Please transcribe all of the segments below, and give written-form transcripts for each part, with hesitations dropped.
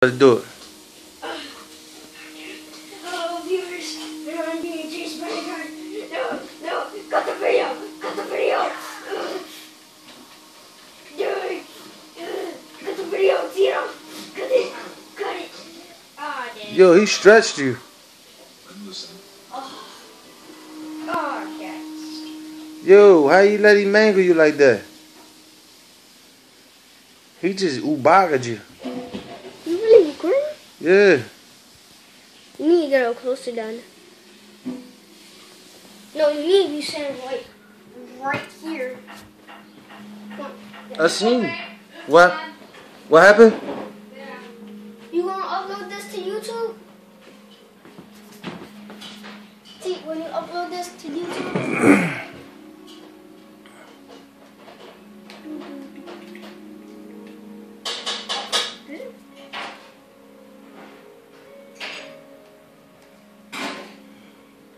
Let's do it. Hello, viewers. I'm being chased by a car. No, cut the video. Cut the video. Cut the video, Tito. Cut it. Cut it. Oh, damn. Yo, he stretched you. Oh, yes. Yo, how you let him mangle you like that? He just ubaga'd you. You really recording? Yeah. You need to get a closer down. No, you need to be standing right here. Come on. I seen you. What? What happened? You gonna upload this to YouTube? See, when you upload this to YouTube.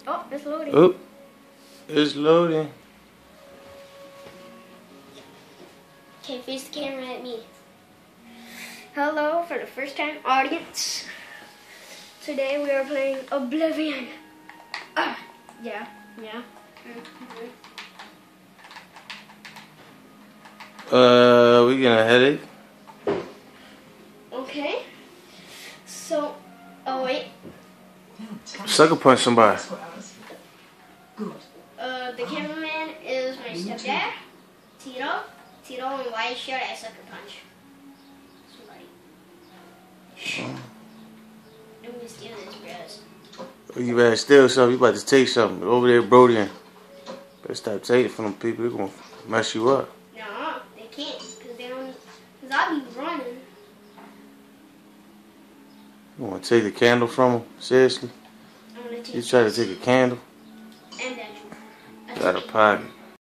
Oh, it's loading. Oh, it's loading. Okay, face the camera at me. Hello, for the first time, audience. Today we are playing Oblivion. Yeah. We getting a headache. Okay. So, oh wait. Sucker punch somebody. The cameraman is my stepdad, Tito. Tito, and why should I sucker punch somebody? Don't be steal this, bros. You better steal something. You about to take something. Over there, Brody. Better stop taking from them people. They're going to mess you up. No, they can't, because they don't, because I'll be running. You want to take the candle from them? Seriously? I'm going to take You try to take a candle? and then Got a pocket.